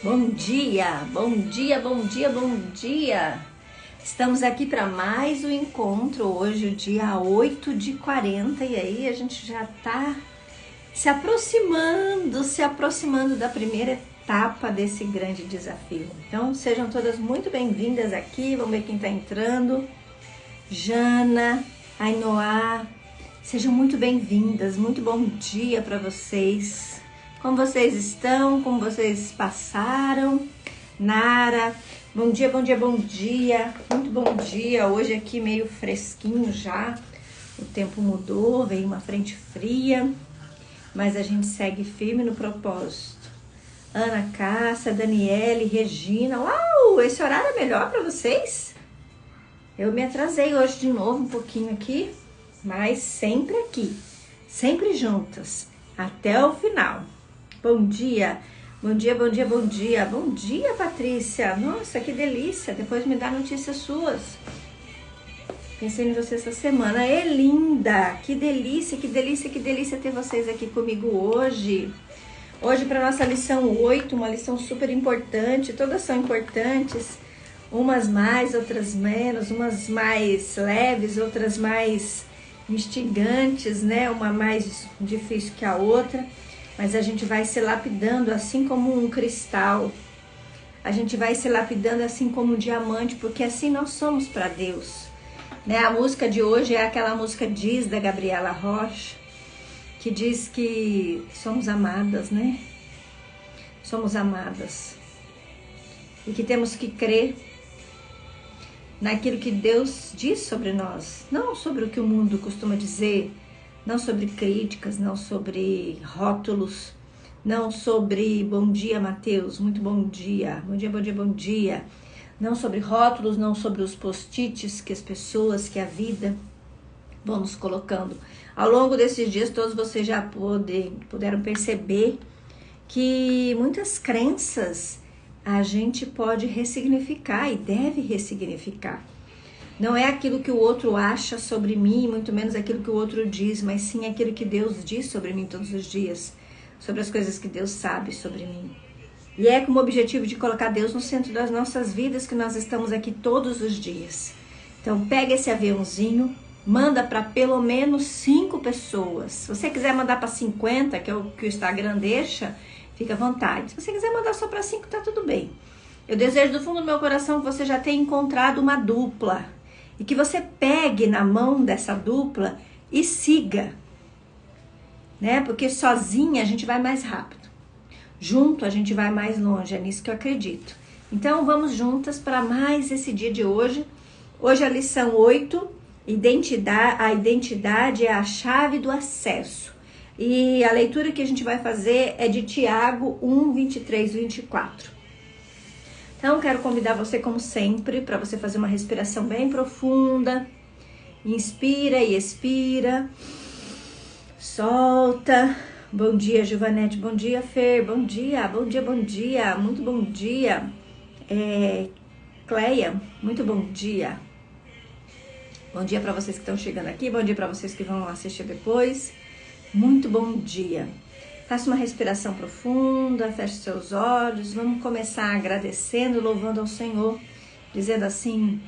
Bom dia, bom dia, bom dia, bom dia! Estamos aqui para mais um encontro, hoje o dia 8 de 40 e aí a gente já está se aproximando da primeira etapa desse grande desafio. Então sejam todas muito bem-vindas aqui, vamos ver quem está entrando. Jana, Ainoá, sejam muito bem-vindas, muito bom dia para vocês. Como vocês estão? Como vocês passaram? Nara, bom dia, bom dia, bom dia. Muito bom dia. Hoje aqui meio fresquinho já. O tempo mudou, veio uma frente fria, mas a gente segue firme no propósito. Ana Cássia, Daniele, Regina. Uau, esse horário é melhor para vocês? Eu me atrasei hoje de novo um pouquinho aqui, mas sempre aqui, sempre juntas, até o final. Bom dia, bom dia, bom dia, bom dia. Bom dia, Patrícia. Nossa, que delícia. Depois me dá notícias suas. Pensei em você essa semana. É linda. Que delícia, que delícia, que delícia ter vocês aqui comigo hoje. Hoje para nossa lição 8, uma lição super importante. Todas são importantes. Umas mais, outras menos. Umas mais leves, outras mais instigantes, né? Uma mais difícil que a outra. Mas a gente vai se lapidando assim como um cristal. A gente vai se lapidando assim como um diamante, porque assim nós somos para Deus. Né? A música de hoje é aquela música Diz, da Gabriela Rocha, que diz que somos amadas, né? Somos amadas. E que temos que crer naquilo que Deus diz sobre nós. Não sobre o que o mundo costuma dizer, não sobre críticas, não sobre rótulos, não sobre bom dia, Mateus, muito bom dia, bom dia, bom dia, bom dia. Não sobre rótulos, não sobre os post-its que as pessoas, que a vida vão nos colocando. Ao longo desses dias todos vocês já puderam perceber que muitas crenças a gente pode ressignificar e deve ressignificar. Não é aquilo que o outro acha sobre mim, muito menos aquilo que o outro diz, mas sim aquilo que Deus diz sobre mim todos os dias, sobre as coisas que Deus sabe sobre mim. E é com o objetivo de colocar Deus no centro das nossas vidas que nós estamos aqui todos os dias. Então pega esse aviãozinho, manda para pelo menos 5 pessoas. Se você quiser mandar para 50, que é o que o Instagram deixa, fica à vontade. Se você quiser mandar só para 5, tá tudo bem. Eu desejo do fundo do meu coração que você já tenha encontrado uma dupla. E que você pegue na mão dessa dupla e siga, né? Porque sozinha a gente vai mais rápido. Junto a gente vai mais longe, é nisso que eu acredito. Então vamos juntas para mais esse dia de hoje. Hoje a lição 8, a identidade é a chave do acesso. E a leitura que a gente vai fazer é de Tiago 1, 23, 24. Então, quero convidar você, como sempre, para você fazer uma respiração bem profunda. Inspira e expira. Solta. Bom dia, Giovanete. Bom dia, Fer. Bom dia, bom dia, bom dia. Muito bom dia. Cleia, muito bom dia. Bom dia para vocês que estão chegando aqui. Bom dia para vocês que vão assistir depois. Muito bom dia. Faça uma respiração profunda, feche seus olhos, vamos começar agradecendo, louvando ao Senhor, dizendo assim: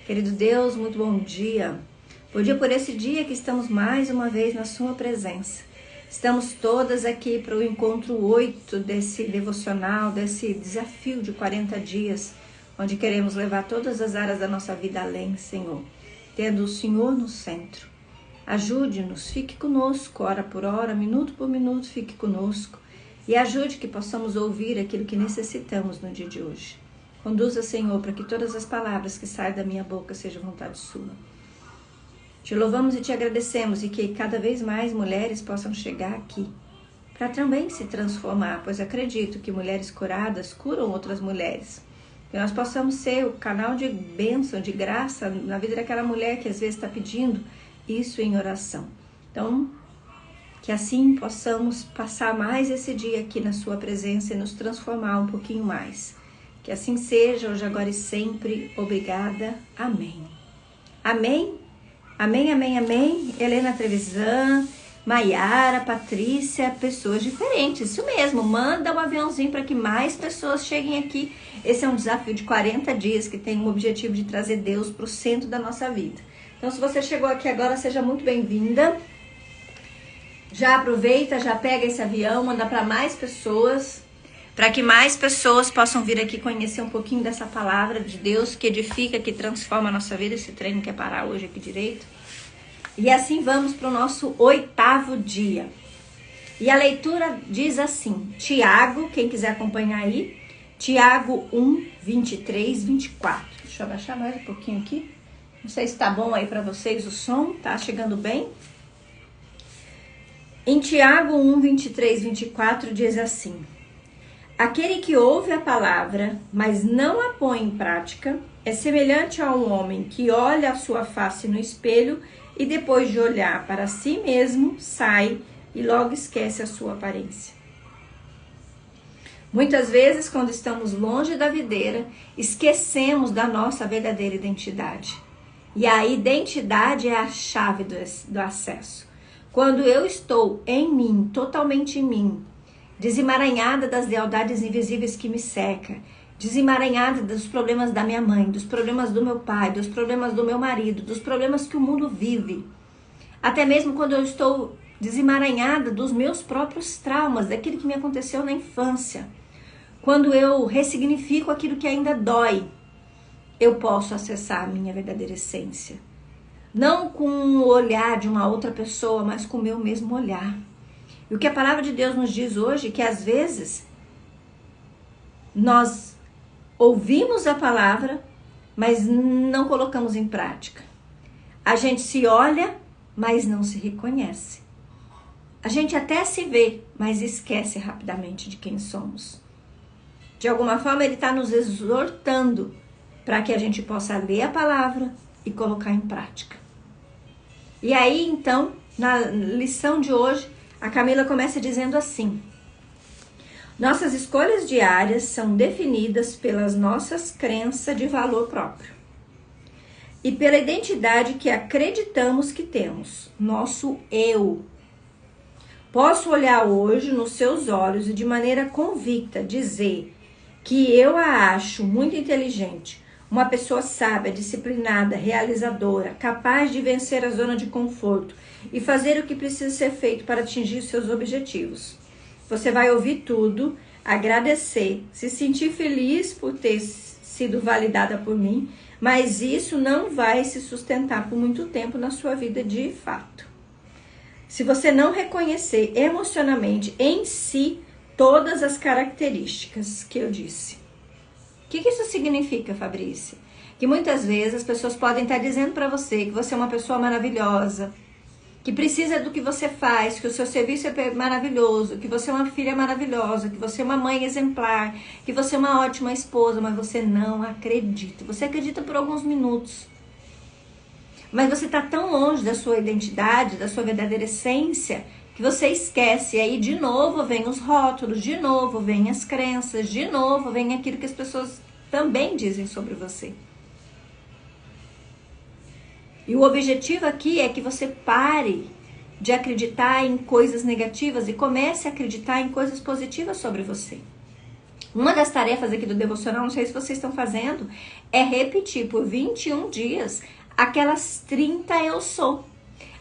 querido Deus, muito bom dia. Bom dia por esse dia que estamos mais uma vez na sua presença. Estamos todas aqui para o encontro 8 desse devocional, desse desafio de 40 dias, onde queremos levar todas as áreas da nossa vida além, Senhor, tendo o Senhor no centro. Ajude-nos, fique conosco, hora por hora, minuto por minuto, fique conosco e ajude que possamos ouvir aquilo que necessitamos no dia de hoje. Conduza, Senhor, para que todas as palavras que saem da minha boca sejam vontade sua. Te louvamos e te agradecemos e que cada vez mais mulheres possam chegar aqui para também se transformar, pois acredito que mulheres curadas curam outras mulheres. Que nós possamos ser o canal de bênção, de graça na vida daquela mulher que às vezes está pedindo isso em oração. Então, que assim possamos passar mais esse dia aqui na sua presença e nos transformar um pouquinho mais. Que assim seja, hoje, agora e sempre. Obrigada. Amém. Amém? Amém, amém, amém. Helena Trevisan, Maiara, Patrícia, pessoas diferentes. Isso mesmo, manda um aviãozinho para que mais pessoas cheguem aqui. Esse é um desafio de 40 dias que tem o objetivo de trazer Deus para o centro da nossa vida. Então, se você chegou aqui agora, seja muito bem-vinda. Já aproveita, já pega esse avião, manda para mais pessoas, para que mais pessoas possam vir aqui conhecer um pouquinho dessa palavra de Deus que edifica, que transforma a nossa vida. Esse trem não quer parar hoje aqui direito. E assim vamos para o nosso 8º dia. E a leitura diz assim, Tiago, quem quiser acompanhar aí, Tiago 1, 23, 24. Deixa eu abaixar mais um pouquinho aqui. Não sei se tá bom aí para vocês o som, tá chegando bem? Em Tiago 1, 23, 24 diz assim, aquele que ouve a palavra, mas não a põe em prática, é semelhante a um homem que olha a sua face no espelho e depois de olhar para si mesmo, sai e logo esquece a sua aparência. Muitas vezes, quando estamos longe da videira, esquecemos da nossa verdadeira identidade. E a identidade é a chave do acesso. Quando eu estou em mim, totalmente em mim, desemaranhada das lealdades invisíveis que me cercam, desemaranhada dos problemas da minha mãe, dos problemas do meu pai, dos problemas do meu marido, dos problemas que o mundo vive. Até mesmo quando eu estou desemaranhada dos meus próprios traumas, daquilo que me aconteceu na infância. Quando eu ressignifico aquilo que ainda dói, eu posso acessar a minha verdadeira essência. Não com o olhar de uma outra pessoa, mas com o meu mesmo olhar. E o que a palavra de Deus nos diz hoje, que às vezes nós ouvimos a palavra, mas não colocamos em prática. A gente se olha, mas não se reconhece. A gente até se vê, mas esquece rapidamente de quem somos. De alguma forma, ele está nos exortando para que a gente possa ler a palavra e colocar em prática. E aí, então, na lição de hoje, a Camila começa dizendo assim, nossas escolhas diárias são definidas pelas nossas crenças de valor próprio e pela identidade que acreditamos que temos, nosso eu. Posso olhar hoje nos seus olhos e de maneira convicta dizer que eu a acho muito inteligente, uma pessoa sábia, disciplinada, realizadora, capaz de vencer a zona de conforto e fazer o que precisa ser feito para atingir seus objetivos. Você vai ouvir tudo, agradecer, se sentir feliz por ter sido validada por mim, mas isso não vai se sustentar por muito tempo na sua vida de fato. Se você não reconhecer emocionalmente em si todas as características que eu disse. O que isso significa, Fabrícia? Que muitas vezes as pessoas podem estar dizendo para você que você é uma pessoa maravilhosa, que precisa do que você faz, que o seu serviço é maravilhoso, que você é uma filha maravilhosa, que você é uma mãe exemplar, que você é uma ótima esposa, mas você não acredita. Você acredita por alguns minutos. Mas você está tão longe da sua identidade, da sua verdadeira essência, que você esquece. E aí, de novo, vem os rótulos, de novo, vem as crenças, de novo, vem aquilo que as pessoas também dizem sobre você. E o objetivo aqui é que você pare de acreditar em coisas negativas e comece a acreditar em coisas positivas sobre você. Uma das tarefas aqui do devocional, não sei se vocês estão fazendo, é repetir por 21 dias aquelas 30 eu sou.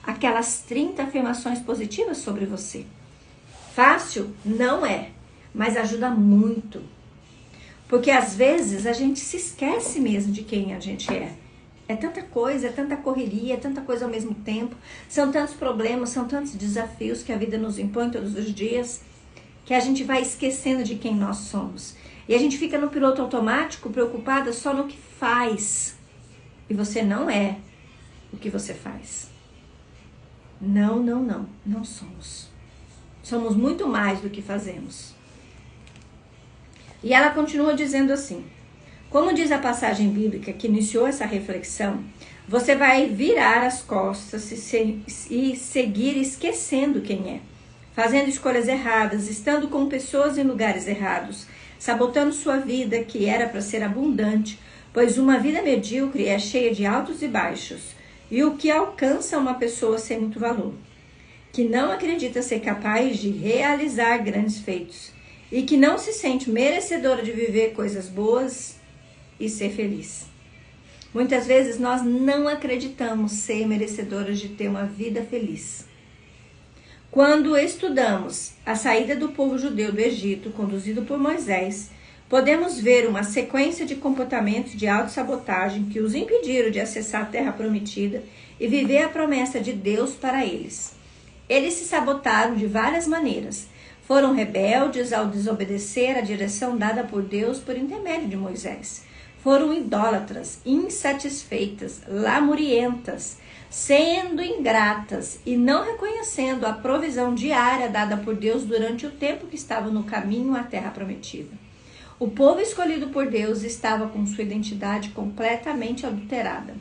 Aquelas 30 afirmações positivas sobre você. Fácil? Não é, mas ajuda muito. Porque às vezes a gente se esquece mesmo de quem a gente é. É tanta coisa, é tanta correria, é tanta coisa ao mesmo tempo. São tantos problemas, são tantos desafios que a vida nos impõe todos os dias, que a gente vai esquecendo de quem nós somos. E a gente fica no piloto automático, preocupada só no que faz. E você não é o que você faz. Não somos. Somos muito mais do que fazemos. E ela continua dizendo assim, como diz a passagem bíblica que iniciou essa reflexão, você vai virar as costas e seguir esquecendo quem é, fazendo escolhas erradas, estando com pessoas em lugares errados, sabotando sua vida que era para ser abundante, pois uma vida medíocre é cheia de altos e baixos, e o que alcança uma pessoa sem muito valor. que não acredita ser capaz de realizar grandes feitos e que não se sente merecedora de viver coisas boas e ser feliz. Muitas vezes nós não acreditamos ser merecedoras de ter uma vida feliz. Quando estudamos a saída do povo judeu do Egito, conduzido por Moisés, podemos ver uma sequência de comportamentos de autossabotagem que os impediram de acessar a terra prometida e viver a promessa de Deus para eles. Eles se sabotaram de várias maneiras. Foram rebeldes ao desobedecer a direção dada por Deus por intermédio de Moisés. Foram idólatras, insatisfeitas, lamurientas, sendo ingratas e não reconhecendo a provisão diária dada por Deus durante o tempo que estavam no caminho à terra prometida. O povo escolhido por Deus estava com sua identidade completamente adulterada.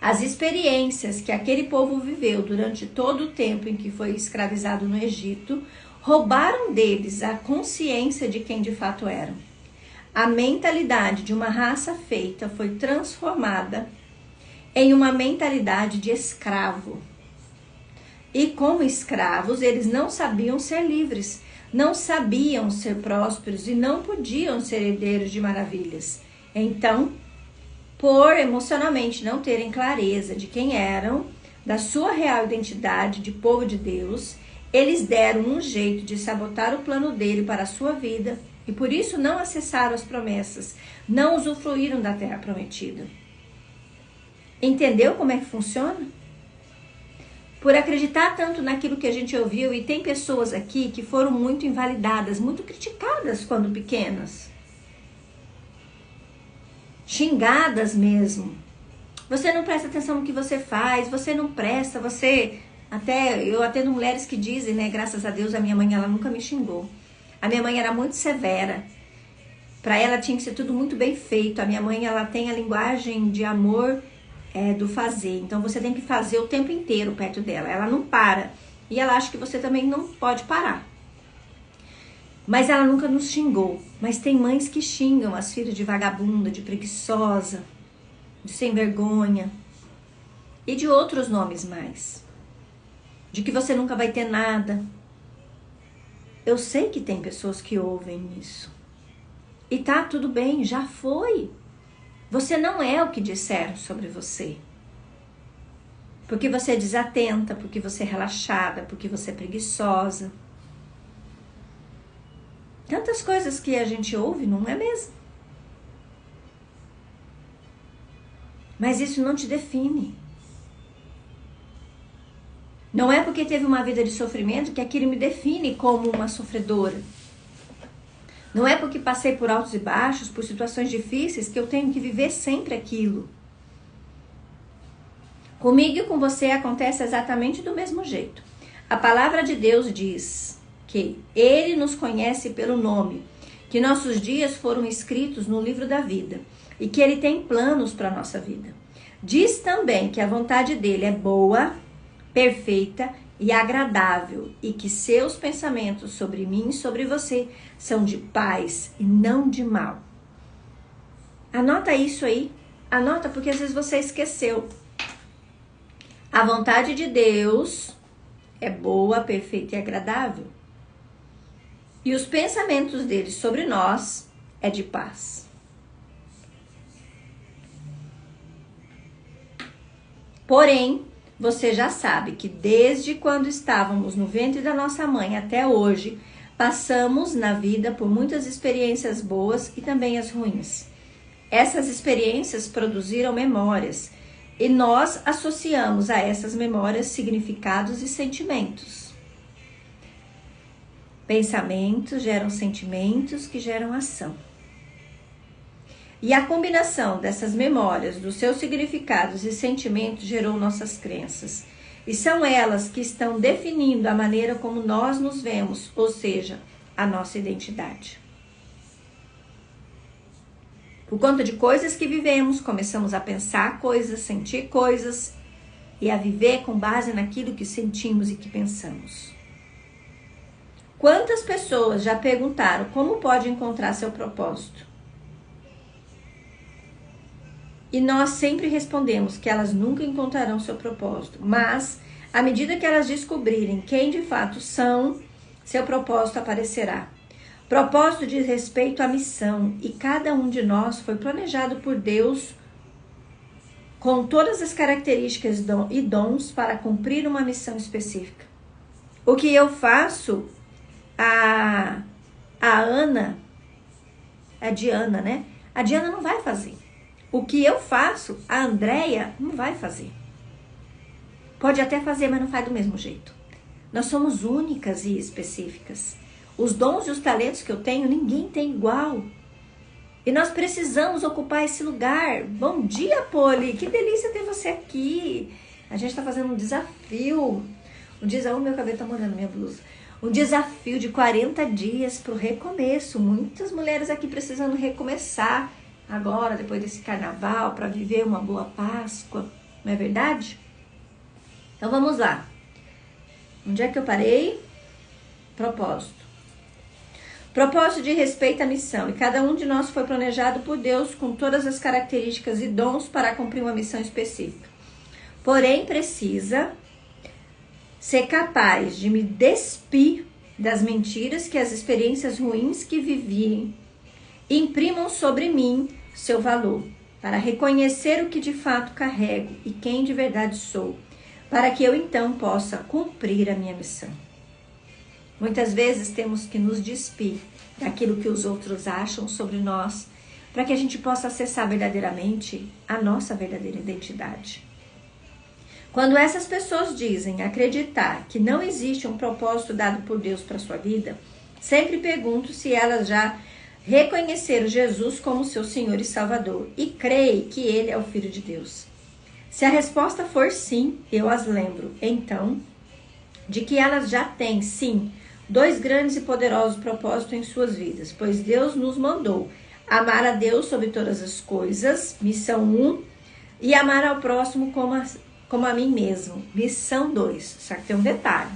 As experiências que aquele povo viveu durante todo o tempo em que foi escravizado no Egito roubaram deles a consciência de quem de fato eram. A mentalidade de uma raça feita foi transformada em uma mentalidade de escravo. E como escravos, eles não sabiam ser livres, não sabiam ser prósperos e não podiam ser herdeiros de maravilhas. Então, por emocionalmente não terem clareza de quem eram, da sua real identidade de povo de Deus, eles deram um jeito de sabotar o plano dele para a sua vida e por isso não acessaram as promessas, não usufruíram da terra prometida. Entendeu como é que funciona? Por acreditar tanto naquilo que a gente ouviu, e tem pessoas aqui que foram muito invalidadas, muito criticadas quando pequenas. Xingadas mesmo. Você não presta atenção no que você faz, você não presta, eu atendo mulheres que dizem, né, graças a Deus a minha mãe, ela nunca me xingou. A minha mãe era muito severa. Para ela tinha que ser tudo muito bem feito. A minha mãe, ela tem a linguagem de amor do fazer. Então você tem que fazer o tempo inteiro perto dela. Ela não para. E ela acha que você também não pode parar. Mas ela nunca nos xingou. Mas tem mães que xingam as filhas de vagabunda, de preguiçosa, de sem vergonha. E de outros nomes mais. De que você nunca vai ter nada. Eu sei que tem pessoas que ouvem isso. E tá tudo bem, já foi. Você não é o que disseram sobre você. Porque você é desatenta, porque você é relaxada, porque você é preguiçosa. Tantas coisas que a gente ouve, não é mesmo? Mas isso não te define. Não é porque teve uma vida de sofrimento que aquilo me define como uma sofredora. Não é porque passei por altos e baixos, por situações difíceis, que eu tenho que viver sempre aquilo. Comigo e com você acontece exatamente do mesmo jeito. A palavra de Deus diz que Ele nos conhece pelo nome, que nossos dias foram escritos no livro da vida e que Ele tem planos para a nossa vida. Diz também que a vontade dEle é boa, perfeita e agradável, e que seus pensamentos sobre mim e sobre você são de paz e não de mal. Anota isso aí, anota porque às vezes você esqueceu. A vontade de Deus é boa, perfeita e agradável. E os pensamentos dele sobre nós é de paz. Porém, você já sabe que desde quando estávamos no ventre da nossa mãe até hoje, passamos na vida por muitas experiências boas e também as ruins. Essas experiências produziram memórias e nós associamos a essas memórias significados e sentimentos. Pensamentos geram sentimentos que geram ação. E a combinação dessas memórias, dos seus significados e sentimentos gerou nossas crenças. E são elas que estão definindo a maneira como nós nos vemos, ou seja, a nossa identidade. Por conta de coisas que vivemos, começamos a pensar coisas, sentir coisas e a viver com base naquilo que sentimos e que pensamos. Quantas pessoas já perguntaram como pode encontrar seu propósito? E nós sempre respondemos que elas nunca encontrarão seu propósito, mas À medida que elas descobrirem quem de fato são, seu propósito aparecerá. Propósito diz respeito à missão, e cada um de nós foi planejado por Deus com todas as características e dons para cumprir uma missão específica. O que eu faço, a Ana, a Diana, né? A Diana não vai fazer. O que eu faço, a Andréia não vai fazer. Pode até fazer, mas não faz do mesmo jeito. Nós somos únicas e específicas. Os dons e os talentos que eu tenho, ninguém tem igual. E nós precisamos ocupar esse lugar. Bom dia, Poli. Que delícia ter você aqui. A gente está fazendo um desafio. Meu cabelo tá molhando minha blusa. Um desafio de 40 dias para o recomeço. Muitas mulheres aqui precisando recomeçar agora, depois desse carnaval, para viver uma boa Páscoa. Não é verdade? Então vamos lá. Onde é que eu parei? Propósito. Propósito de respeito à missão. E cada um de nós foi planejado por Deus com todas as características e dons para cumprir uma missão específica. Porém, precisa ser capaz de me despir das mentiras que as experiências ruins que vivi imprimam sobre mim seu valor, para reconhecer o que de fato carrego e quem de verdade sou, para que eu então possa cumprir a minha missão. Muitas vezes temos que nos despir daquilo que os outros acham sobre nós, para que a gente possa acessar verdadeiramente a nossa verdadeira identidade. Quando essas pessoas dizem acreditar que não existe um propósito dado por Deus para a sua vida, sempre pergunto se elas já reconheceram Jesus como seu Senhor e Salvador e creem que Ele é o Filho de Deus. Se a resposta for sim, eu as lembro, então, de que elas já têm, sim, 2 grandes e poderosos propósitos em suas vidas, pois Deus nos mandou amar a Deus sobre todas as coisas, missão 1, e amar ao próximo como a mim mesmo, missão 2. Só que tem um detalhe.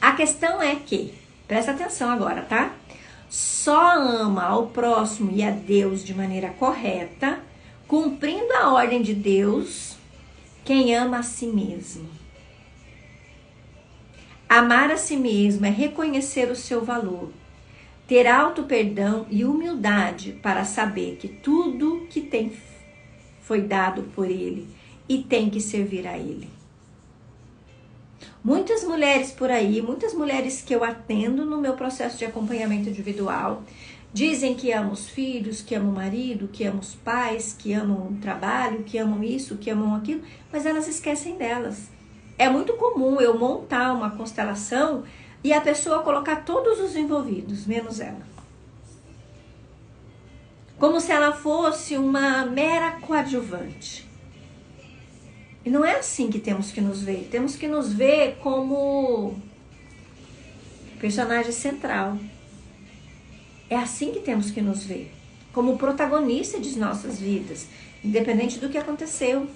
A questão é que, presta atenção agora, tá? Só ama ao próximo e a Deus de maneira correta, cumprindo a ordem de Deus, quem ama a si mesmo. Amar a si mesmo é reconhecer o seu valor, ter auto-perdão e humildade para saber que tudo que tem foi dado por Ele e tem que servir a Ele. Muitas mulheres por aí, muitas mulheres que eu atendo no meu processo de acompanhamento individual, dizem que amam os filhos, que amam o marido, que amam os pais, que amam o trabalho, que amam isso, que amam aquilo, mas elas esquecem delas. É muito comum eu montar uma constelação e a pessoa colocar todos os envolvidos, menos ela. Como se ela fosse uma mera coadjuvante. E não é assim que temos que nos ver. Temos que nos ver como personagem central. É assim que temos que nos ver. Como protagonista de nossas vidas. Independente do que aconteceu.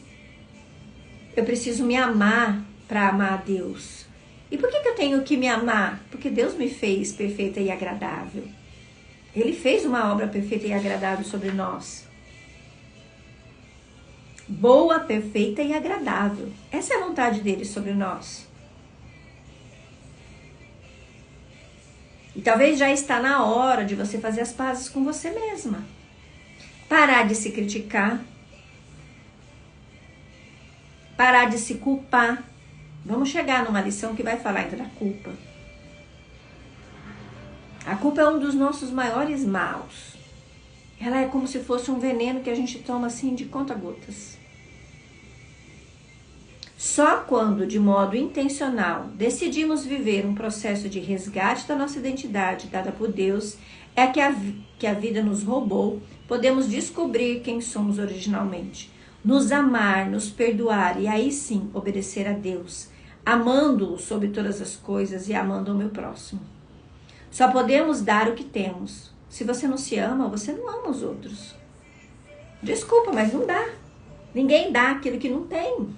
Eu preciso me amar para amar a Deus. E por que eu tenho que me amar? Porque Deus me fez perfeita e agradável. Ele fez uma obra perfeita e agradável sobre nós. Boa, perfeita e agradável. Essa é a vontade dele sobre nós. E talvez já está na hora de você fazer as pazes com você mesma. Parar de se criticar. Parar de se culpar. Vamos chegar numa lição que vai falar ainda da culpa. A culpa é um dos nossos maiores maus. Ela é como se fosse um veneno que a gente toma assim de conta-gotas. Só quando, de modo intencional, decidimos viver um processo de resgate da nossa identidade dada por Deus, é que a vida nos roubou, podemos descobrir quem somos originalmente. Nos amar, nos perdoar e aí sim obedecer a Deus, amando-o sobre todas as coisas e amando o meu próximo. Só podemos dar o que temos. Se você não se ama, você não ama os outros. Desculpa, mas não dá. Ninguém dá aquilo que não tem.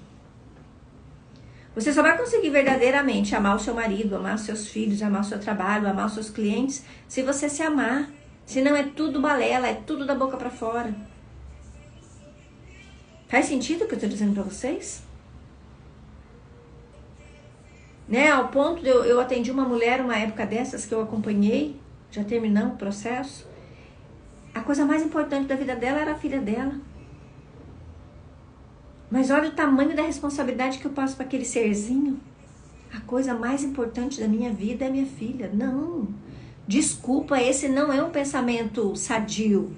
Você só vai conseguir verdadeiramente amar o seu marido, amar os seus filhos, amar o seu trabalho, amar os seus clientes, se você se amar. Senão é tudo balela, é tudo da boca pra fora. Faz sentido o que eu tô dizendo pra vocês? né? Ao ponto de eu atendi uma mulher uma época dessas que eu acompanhei, já terminamos o processo. A coisa mais importante da vida dela era a filha dela. Mas olha o tamanho da responsabilidade que eu passo para aquele serzinho. A coisa mais importante da minha vida é minha filha. Não, desculpa, esse não é um pensamento sadio.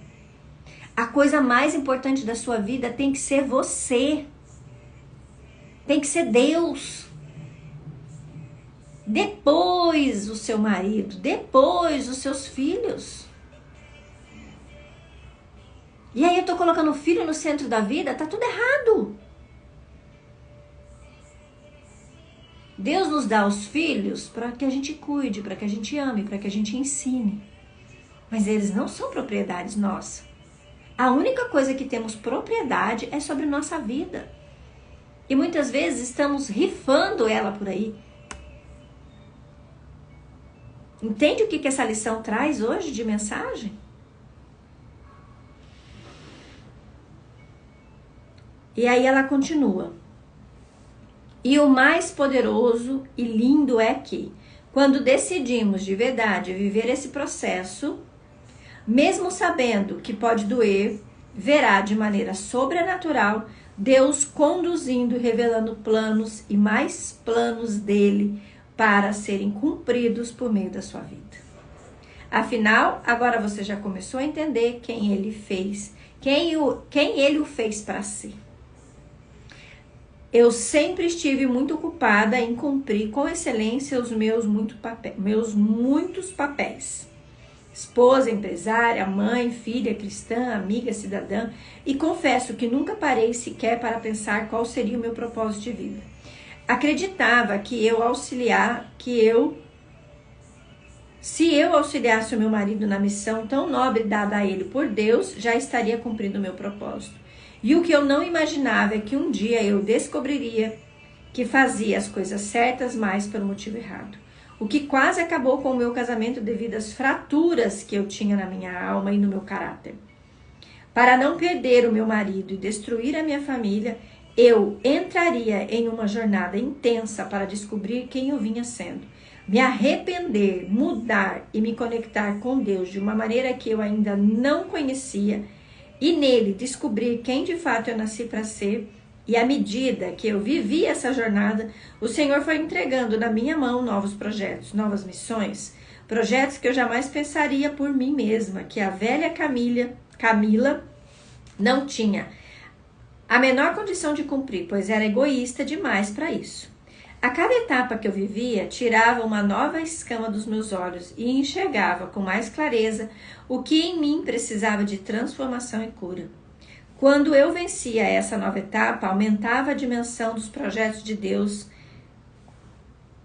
A coisa mais importante da sua vida tem que ser você. Tem que ser Deus. Depois o seu marido, depois os seus filhos. E aí eu tô colocando o filho no centro da vida, tá tudo errado. Deus nos dá os filhos para que a gente cuide, para que a gente ame, para que a gente ensine. Mas eles não são propriedades nossas. A única coisa que temos propriedade é sobre nossa vida. E muitas vezes estamos rifando ela por aí. Entende o que essa lição traz hoje de mensagem? E aí ela continua. E o mais poderoso e lindo é que, quando decidimos de verdade viver esse processo, mesmo sabendo que pode doer, verá de maneira sobrenatural Deus conduzindo e revelando planos e mais planos dele para serem cumpridos por meio da sua vida. Afinal, agora você já começou a entender quem ele fez, quem ele o fez para si. Eu sempre estive muito ocupada em cumprir com excelência os meus muitos papéis. Esposa, empresária, mãe, filha, cristã, amiga, cidadã. E confesso que nunca parei sequer para pensar qual seria o meu propósito de vida. Acreditava que se eu auxiliasse o meu marido na missão tão nobre dada a ele por Deus, já estaria cumprindo o meu propósito. E o que eu não imaginava é que um dia eu descobriria que fazia as coisas certas, mas pelo motivo errado. O que quase acabou com o meu casamento devido às fraturas que eu tinha na minha alma e no meu caráter. Para não perder o meu marido e destruir a minha família, eu entraria em uma jornada intensa para descobrir quem eu vinha sendo. Me arrepender, mudar e me conectar com Deus de uma maneira que eu ainda não conhecia, e nele descobrir quem de fato eu nasci para ser. E à medida que eu vivi essa jornada, o Senhor foi entregando na minha mão novos projetos, novas missões, projetos que eu jamais pensaria por mim mesma, que a velha Camila não tinha a menor condição de cumprir, pois era egoísta demais para isso. A cada etapa que eu vivia, tirava uma nova escama dos meus olhos e enxergava com mais clareza o que em mim precisava de transformação e cura. Quando eu vencia essa nova etapa, aumentava a dimensão dos projetos de Deus.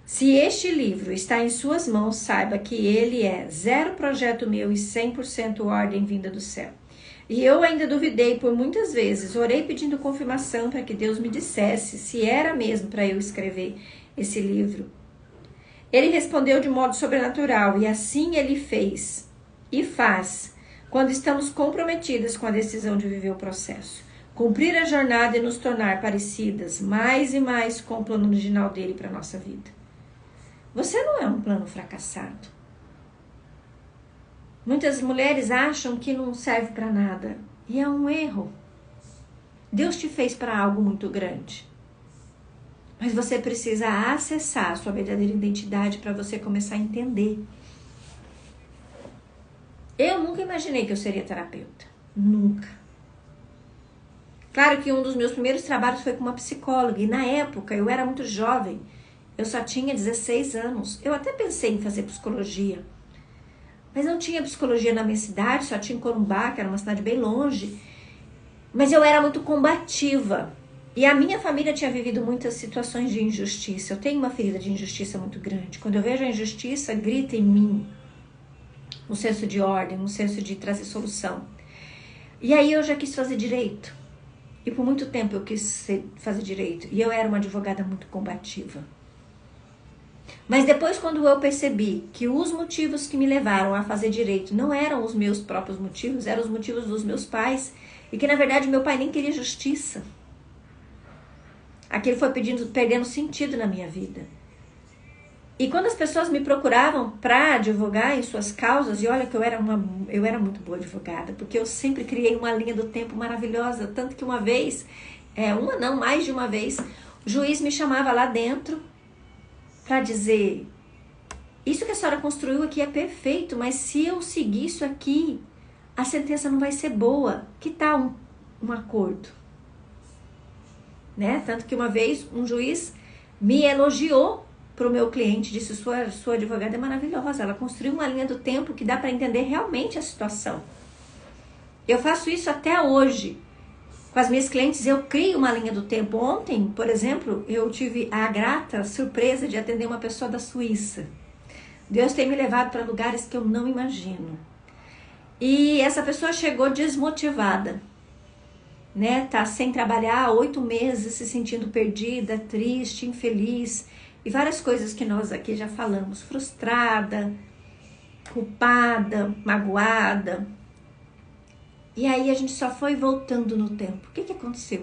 Se este livro está em suas mãos, saiba que ele é 0 projeto meu e 100% ordem vinda do céu. E eu ainda duvidei por muitas vezes, orei pedindo confirmação para que Deus me dissesse se era mesmo para eu escrever esse livro. Ele respondeu de modo sobrenatural e assim ele fez e faz quando estamos comprometidas com a decisão de viver o processo, cumprir a jornada e nos tornar parecidas mais e mais com o plano original dele para a nossa vida. Você não é um plano fracassado. Muitas mulheres acham que não serve para nada. E é um erro. Deus te fez para algo muito grande. Mas você precisa acessar a sua verdadeira identidade para você começar a entender. Eu nunca imaginei que eu seria terapeuta. Nunca. Claro que um dos meus primeiros trabalhos foi com uma psicóloga. E na época eu era muito jovem. Eu só tinha 16 anos. Eu até pensei em fazer psicologia. Mas não tinha psicologia na minha cidade, só tinha em Corumbá, que era uma cidade bem longe. Mas eu era muito combativa. E a minha família tinha vivido muitas situações de injustiça. Eu tenho uma ferida de injustiça muito grande. Quando eu vejo a injustiça, grita em mim. Um senso de ordem, um senso de trazer solução. E aí eu já quis fazer direito. E por muito tempo eu quis fazer direito. E eu era uma advogada muito combativa. Mas depois, quando eu percebi que os motivos que me levaram a fazer direito não eram os meus próprios motivos, eram os motivos dos meus pais, e que na verdade meu pai nem queria justiça. Aquilo foi perdendo sentido na minha vida. E quando as pessoas me procuravam para advogar em suas causas, e olha que eu era muito boa advogada, porque eu sempre criei uma linha do tempo maravilhosa, tanto que uma vez, mais de uma vez, o juiz me chamava lá dentro para dizer: isso que a senhora construiu aqui é perfeito, mas se eu seguir isso aqui, a sentença não vai ser boa. Que tal um acordo? Né? Tanto que uma vez um juiz me elogiou para o meu cliente, disse: sua advogada é maravilhosa, ela construiu uma linha do tempo que dá para entender realmente a situação. Eu faço isso até hoje. Com as minhas clientes, eu crio uma linha do tempo. Ontem, por exemplo, eu tive a grata surpresa de atender uma pessoa da Suíça. Deus tem me levado para lugares que eu não imagino. E essa pessoa chegou desmotivada, né? Tá sem trabalhar há 8 meses, se sentindo perdida, triste, infeliz. E várias coisas que nós aqui já falamos. Frustrada, culpada, magoada. E aí a gente só foi voltando no tempo. O que aconteceu?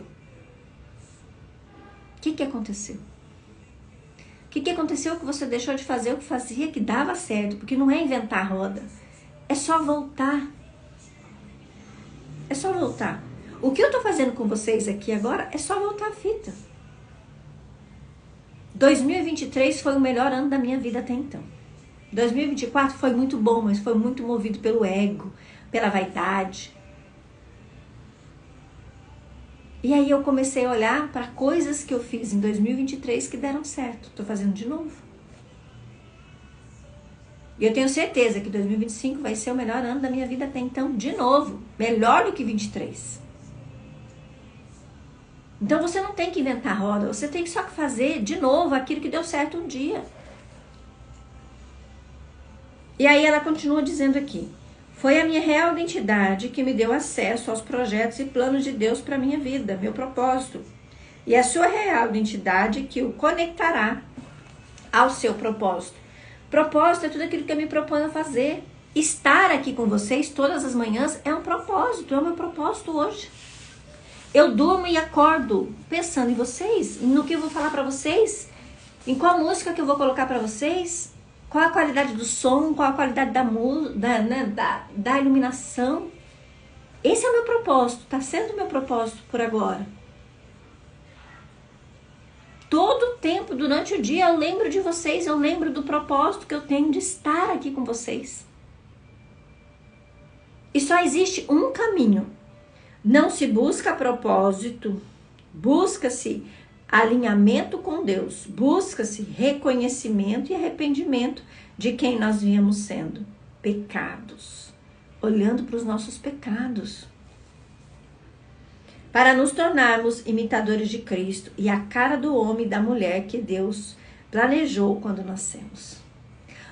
O que aconteceu? O que aconteceu que você deixou de fazer o que fazia, que dava certo? Porque não é inventar roda. É só voltar. É só voltar. O que eu tô fazendo com vocês aqui agora é só voltar a fita. 2023 foi o melhor ano da minha vida até então. 2024 foi muito bom, mas foi muito movido pelo ego, pela vaidade. E aí eu comecei a olhar para coisas que eu fiz em 2023 que deram certo. Tô fazendo de novo. E eu tenho certeza que 2025 vai ser o melhor ano da minha vida até então, de novo. Melhor do que 23. Então você não tem que inventar roda, você tem só que fazer de novo aquilo que deu certo um dia. E aí ela continua dizendo aqui: foi a minha real identidade que me deu acesso aos projetos e planos de Deus para minha vida, meu propósito. E a sua real identidade que o conectará ao seu propósito. Propósito é tudo aquilo que eu me proponho a fazer. Estar aqui com vocês todas as manhãs é um propósito, é o meu propósito hoje. Eu durmo e acordo pensando em vocês, no que eu vou falar para vocês, em qual música que eu vou colocar para vocês, qual a qualidade do som, qual a qualidade da iluminação. Esse é o meu propósito, está sendo o meu propósito por agora. Todo o tempo, durante o dia, eu lembro de vocês, eu lembro do propósito que eu tenho de estar aqui com vocês. E só existe um caminho. Não se busca propósito, busca-se alinhamento com Deus, busca-se reconhecimento e arrependimento de quem nós viemos sendo, pecados, olhando para os nossos pecados, para nos tornarmos imitadores de Cristo e a cara do homem e da mulher que Deus planejou quando nascemos.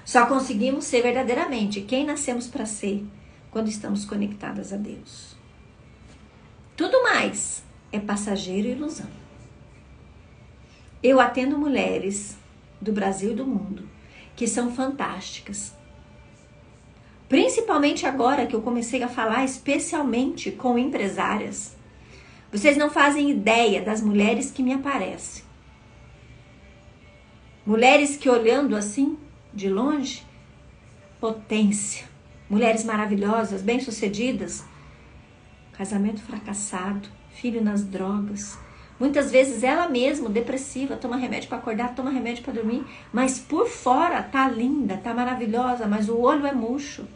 Só conseguimos ser verdadeiramente quem nascemos para ser quando estamos conectadas a Deus. Tudo mais é passageiro e ilusão. Eu atendo mulheres do Brasil e do mundo que são fantásticas. Principalmente agora que eu comecei a falar especialmente com empresárias. Vocês não fazem ideia das mulheres que me aparecem. Mulheres que olhando assim, de longe, potência. Mulheres maravilhosas, bem-sucedidas. Casamento fracassado, filho nas drogas. Muitas vezes ela mesma, depressiva, toma remédio para acordar, toma remédio para dormir, mas por fora tá linda, tá maravilhosa, mas o olho é murcho.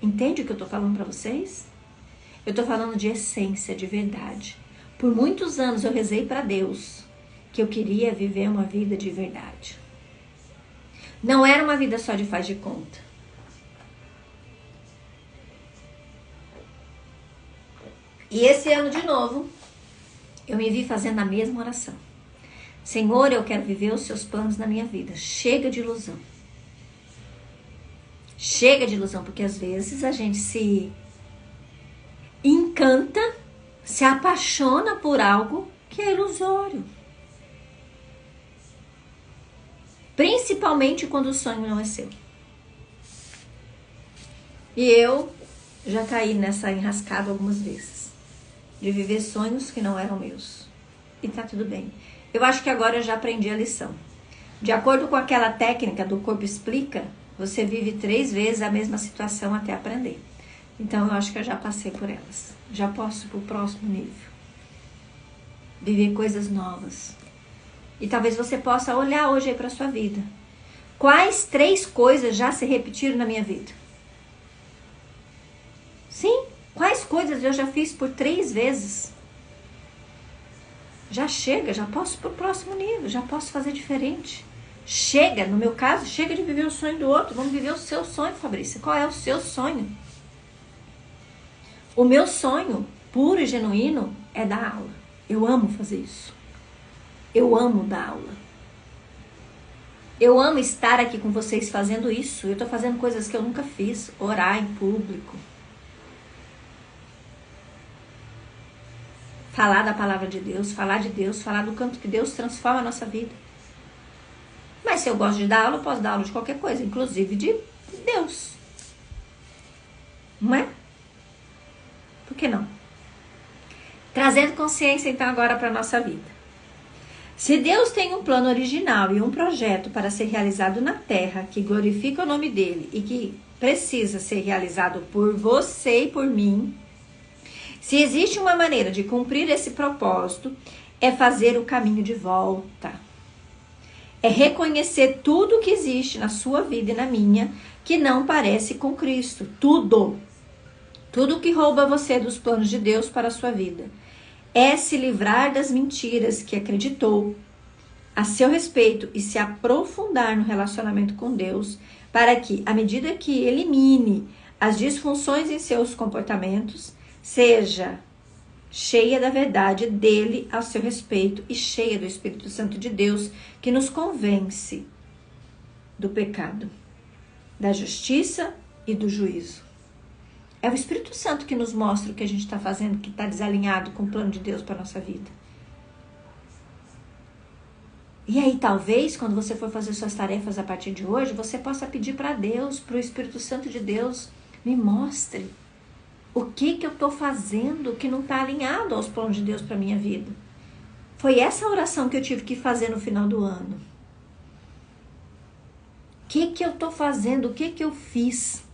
Entende o que eu tô falando para vocês? Eu tô falando de essência, de verdade. Por muitos anos eu rezei para Deus que eu queria viver uma vida de verdade. Não era uma vida só de faz de conta. E esse ano de novo, eu me vi fazendo a mesma oração. Senhor, eu quero viver os seus planos na minha vida. Chega de ilusão. Chega de ilusão, porque às vezes a gente se encanta, se apaixona por algo que é ilusório. Principalmente quando o sonho não é seu. E eu já caí nessa enrascada algumas vezes. De viver sonhos que não eram meus. E tá tudo bem. Eu acho que agora eu já aprendi a lição. De acordo com aquela técnica do corpo explica, você vive 3 vezes a mesma situação até aprender. Então eu acho que eu já passei por elas. Já posso ir para o próximo nível. Viver coisas novas. E talvez você possa olhar hoje aí para sua vida. Quais 3 coisas já se repetiram na minha vida? Sim, quais coisas eu já fiz por 3 vezes? Já chega, já posso ir para o próximo nível, já posso fazer diferente. Chega, no meu caso, chega de viver o sonho do outro. Vamos viver o seu sonho, Fabrícia. Qual é o seu sonho? O meu sonho, puro e genuíno, é dar aula. Eu amo fazer isso. Eu amo dar aula. Eu amo estar aqui com vocês fazendo isso. Eu estou fazendo coisas que eu nunca fiz. Orar em público. Falar da palavra de Deus, falar de Deus, falar do quanto que Deus transforma a nossa vida. Mas se eu gosto de dar aula, eu posso dar aula de qualquer coisa, inclusive de Deus. Não é? Por que não? Trazendo consciência então agora para a nossa vida. Se Deus tem um plano original e um projeto para ser realizado na terra, que glorifica o nome dele e que precisa ser realizado por você e por mim, se existe uma maneira de cumprir esse propósito, é fazer o caminho de volta. É reconhecer tudo que existe na sua vida e na minha que não parece com Cristo. Tudo. Tudo que rouba você dos planos de Deus para a sua vida. É se livrar das mentiras que acreditou a seu respeito e se aprofundar no relacionamento com Deus para que, à medida que elimine as disfunções em seus comportamentos, seja cheia da verdade dele a seu respeito e cheia do Espírito Santo de Deus que nos convence do pecado, da justiça e do juízo. É o Espírito Santo que nos mostra o que a gente está fazendo, que está desalinhado com o plano de Deus para a nossa vida. E aí, talvez, quando você for fazer suas tarefas a partir de hoje, você possa pedir para Deus, para o Espírito Santo de Deus, me mostre o que eu estou fazendo que não está alinhado aos planos de Deus para a minha vida. Foi essa oração que eu tive que fazer no final do ano. O que eu estou fazendo? O que eu fiz?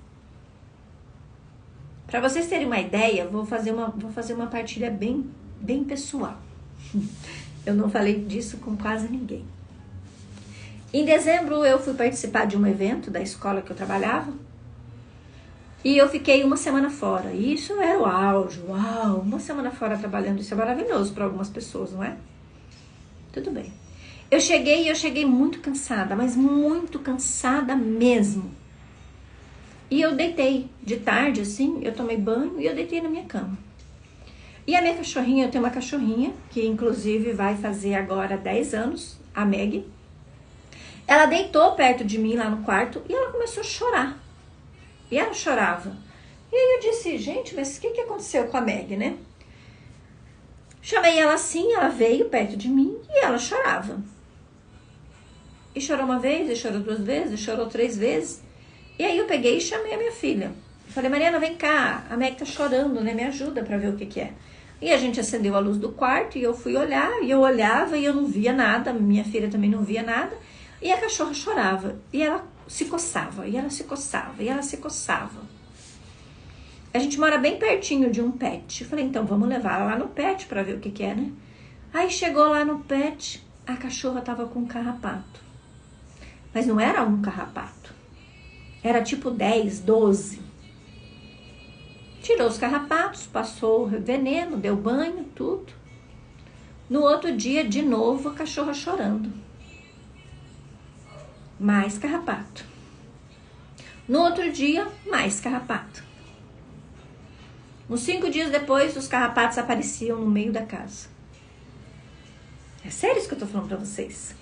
Para vocês terem uma ideia, vou fazer uma partilha bem pessoal. Eu não falei disso com quase ninguém. Em dezembro eu fui participar de um evento da escola que eu trabalhava. E eu fiquei 1 semana fora. E isso era o auge. Uau, 1 semana fora trabalhando. Isso é maravilhoso para algumas pessoas, não é? Tudo bem. Eu cheguei muito cansada, mas muito cansada mesmo. E eu deitei de tarde, assim, eu tomei banho e eu deitei na minha cama. E a minha cachorrinha, eu tenho uma cachorrinha, que inclusive vai fazer agora 10 anos, a Meg. Ela deitou perto de mim lá no quarto e ela começou a chorar. E ela chorava. E aí eu disse, gente, mas o que aconteceu com a Meg, né? Chamei ela assim, ela veio perto de mim e ela chorava. E chorou uma vez, e chorou 2 vezes, e chorou 3 vezes. E aí eu peguei e chamei a minha filha. Falei, Mariana, vem cá, a Meg tá chorando, né? Me ajuda pra ver o que é. E a gente acendeu a luz do quarto e eu fui olhar, e eu olhava e eu não via nada, minha filha também não via nada. E a cachorra chorava, e ela se coçava, e ela se coçava, e ela se coçava. A gente mora bem pertinho de um pet. Eu falei, então vamos levar ela lá no pet pra ver o que é, né? Aí chegou lá no pet, a cachorra tava com um carrapato. Mas não era um carrapato. Era tipo 10, 12. Tirou os carrapatos, passou veneno, deu banho, tudo. No outro dia, de novo, a cachorra chorando. Mais carrapato. No outro dia, mais carrapato. Uns 5 dias depois, os carrapatos apareciam no meio da casa. É sério isso que eu tô falando pra vocês.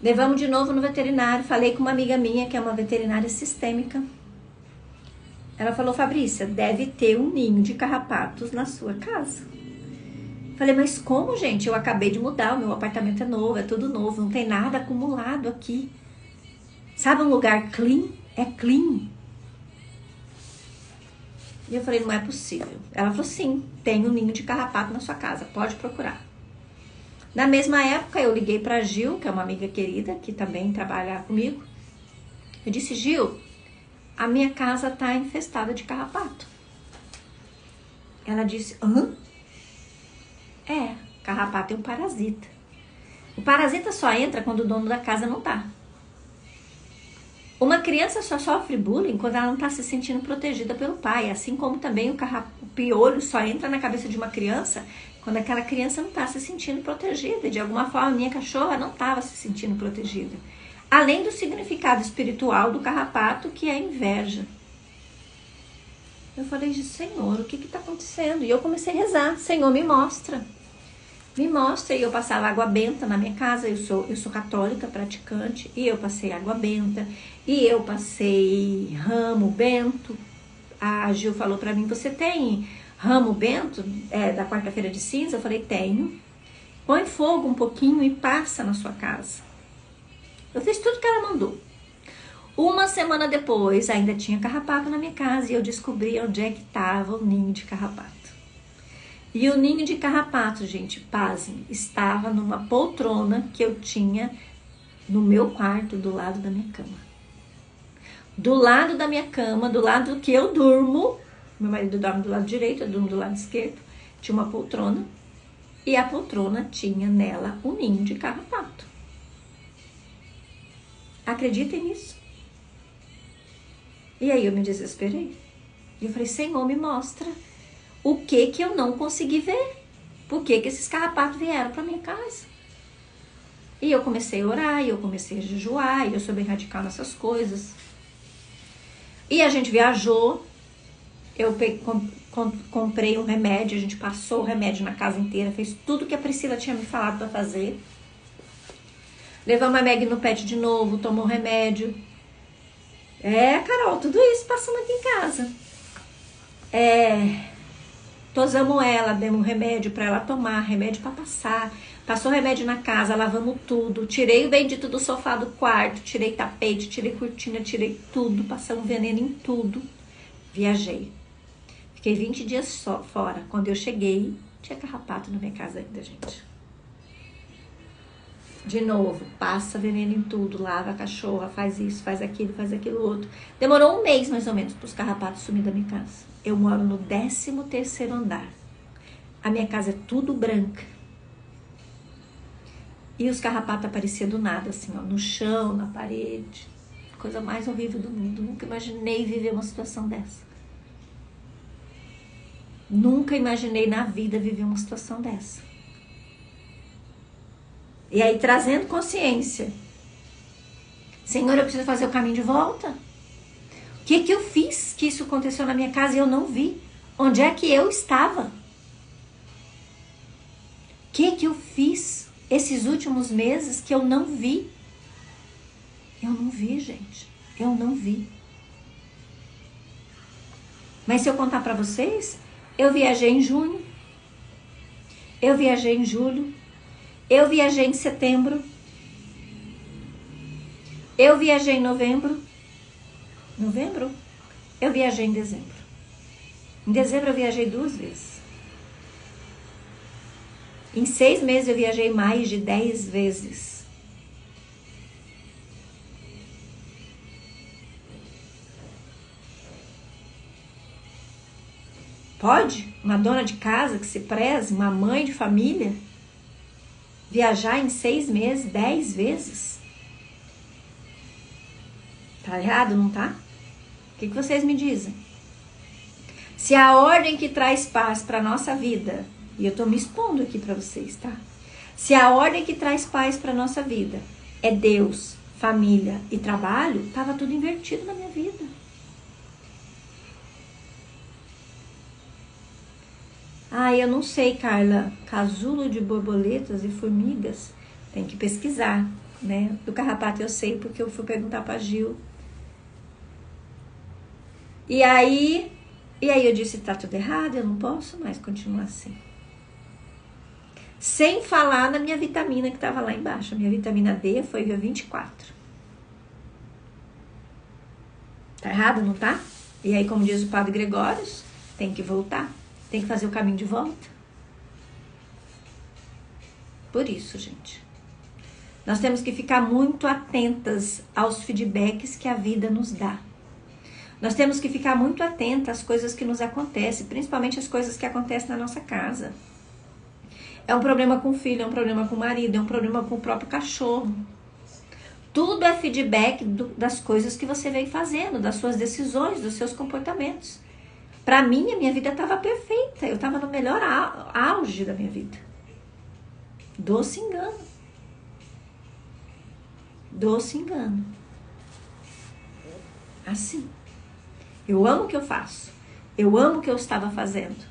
Levamos de novo no veterinário. Falei com uma amiga minha, que é uma veterinária sistêmica. Ela falou, Fabrícia, deve ter um ninho de carrapatos na sua casa. Falei, mas como, gente? Eu acabei de mudar, o meu apartamento é novo, é tudo novo, não tem nada acumulado aqui. Sabe um lugar clean? É clean. E eu falei, não é possível. Ela falou, sim, tem um ninho de carrapato na sua casa, pode procurar. Na mesma época, eu liguei pra Gil, que é uma amiga querida, que também trabalha comigo. Eu disse, Gil, a minha casa tá infestada de carrapato. Ela disse, hã? É, carrapato é um parasita. O parasita só entra quando o dono da casa não tá. Uma criança só sofre bullying quando ela não está se sentindo protegida pelo pai. Assim como também o piolho só entra na cabeça de uma criança quando aquela criança não está se sentindo protegida. De alguma forma, minha cachorra não estava se sentindo protegida. Além do significado espiritual do carrapato, que é a inveja. Eu falei, Senhor, o que está acontecendo? E eu comecei a rezar. Senhor, me mostra. Me mostra. E eu passava água benta na minha casa. Eu sou católica, praticante. E eu passei água benta. E eu passei ramo bento. A Gil falou pra mim, você tem ramo bento da quarta-feira de cinza? Eu falei, tenho. Põe fogo um pouquinho e passa na sua casa. Eu fiz tudo que ela mandou. Uma semana depois, ainda tinha carrapato na minha casa e eu descobri onde é que estava o ninho de carrapato. E o ninho de carrapato, gente, pasme, estava numa poltrona que eu tinha no meu quarto, do lado da minha cama. Do lado da minha cama, do lado que eu durmo, meu marido dorme do lado direito, eu durmo do lado esquerdo, tinha uma poltrona. E a poltrona tinha nela um ninho de carrapato. Acreditem nisso? E aí eu me desesperei. E eu falei, Senhor, me mostra o que eu não consegui ver. Por que esses carrapatos vieram para minha casa? E eu comecei a orar, e eu comecei a jejuar, e eu sou bem radical nessas coisas. E a gente viajou, eu comprei um remédio, a gente passou o remédio na casa inteira, fez tudo que a Priscila tinha me falado para fazer. Levamos a Meg no pet de novo, tomou remédio. Carol, tudo isso passamos aqui em casa. Tosamos ela, demos remédio para ela tomar, remédio para passar. Passou remédio na casa, lavamos tudo. Tirei o bendito do sofá do quarto, tirei tapete, tirei cortina, tirei tudo. Passamos veneno em tudo. Viajei. Fiquei 20 dias fora. Quando eu cheguei, tinha carrapato na minha casa ainda, gente. De novo, passa veneno em tudo, lava a cachorra, faz isso, faz aquilo outro. Demorou um mês mais ou menos para os carrapatos sumir da minha casa. Eu moro no 13º andar. A minha casa é tudo branca. E os carrapatos apareciam do nada, assim, ó, no chão, na parede. Coisa mais horrível do mundo. Nunca imaginei viver uma situação dessa. Nunca imaginei na vida viver uma situação dessa. E aí, trazendo consciência. Senhor, eu preciso fazer o caminho de volta. O que eu fiz que isso aconteceu na minha casa e eu não vi? Onde é que eu estava? O que eu fiz esses últimos meses que eu não vi? Eu não vi, gente. Eu não vi. Mas se eu contar pra vocês, eu viajei em junho. Eu viajei em julho. Eu viajei em setembro. Eu viajei em novembro. Novembro? Eu viajei em dezembro. Em dezembro eu viajei 2 vezes. Em 6 meses eu viajei mais de 10 vezes. Pode? Uma dona de casa que se preze, uma mãe de família, viajar em 6 meses, 10 vezes? Tá errado, não tá? O que vocês me dizem? Se a ordem que traz paz para nossa vida, e eu tô me expondo aqui para vocês, tá? Se a ordem que traz paz para nossa vida é Deus, família e trabalho, tava tudo invertido na minha vida. Eu não sei, Carla. Casulo de borboletas e formigas. Tem que pesquisar, né? Do carrapato eu sei, porque eu fui perguntar pra Gil. E aí eu disse, tá tudo errado, eu não posso mais continuar assim. Sem falar na minha vitamina que tava lá embaixo. A minha vitamina D foi dia 24. Tá errado, não tá? E aí, como diz o Padre Gregórios, tem que voltar. Tem que fazer o caminho de volta. Por isso, gente, nós temos que ficar muito atentas aos feedbacks que a vida nos dá. Nós temos que ficar muito atentas às coisas que nos acontecem, principalmente as coisas que acontecem na nossa casa. É um problema com o filho, é um problema com o marido, é um problema com o próprio cachorro. Tudo é feedback das coisas que você vem fazendo, das suas decisões, dos seus comportamentos. Para mim, a minha vida estava perfeita. Eu estava no melhor auge da minha vida. Doce engano. Doce engano. Assim. Eu amo o que eu faço. Eu amo o que eu estava fazendo.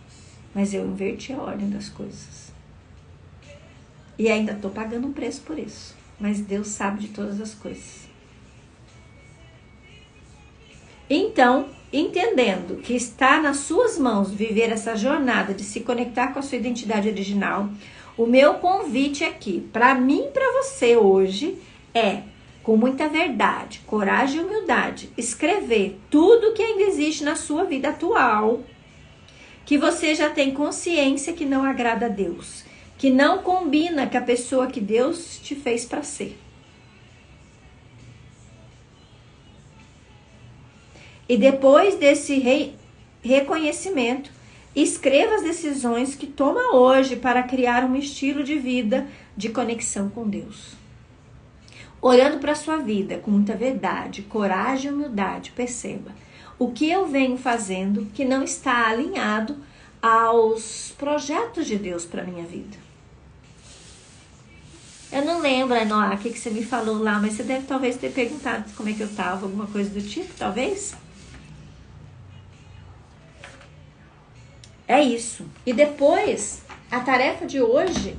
Mas eu inverti a ordem das coisas. E ainda estou pagando um preço por isso. Mas Deus sabe de todas as coisas. Então, entendendo que está nas suas mãos viver essa jornada de se conectar com a sua identidade original, o meu convite aqui, para mim e para você hoje, é, com muita verdade, coragem e humildade, escrever tudo que ainda existe na sua vida atual, que você já tem consciência que não agrada a Deus, que não combina com a pessoa que Deus te fez para ser. E depois desse reconhecimento, escreva as decisões que toma hoje para criar um estilo de vida de conexão com Deus. Olhando para a sua vida com muita verdade, coragem e humildade, perceba o que eu venho fazendo que não está alinhado aos projetos de Deus para minha vida. Eu não lembro, Noah, o que você me falou lá, mas você deve talvez ter perguntado como é que eu estava, alguma coisa do tipo, talvez? É isso. E depois, a tarefa de hoje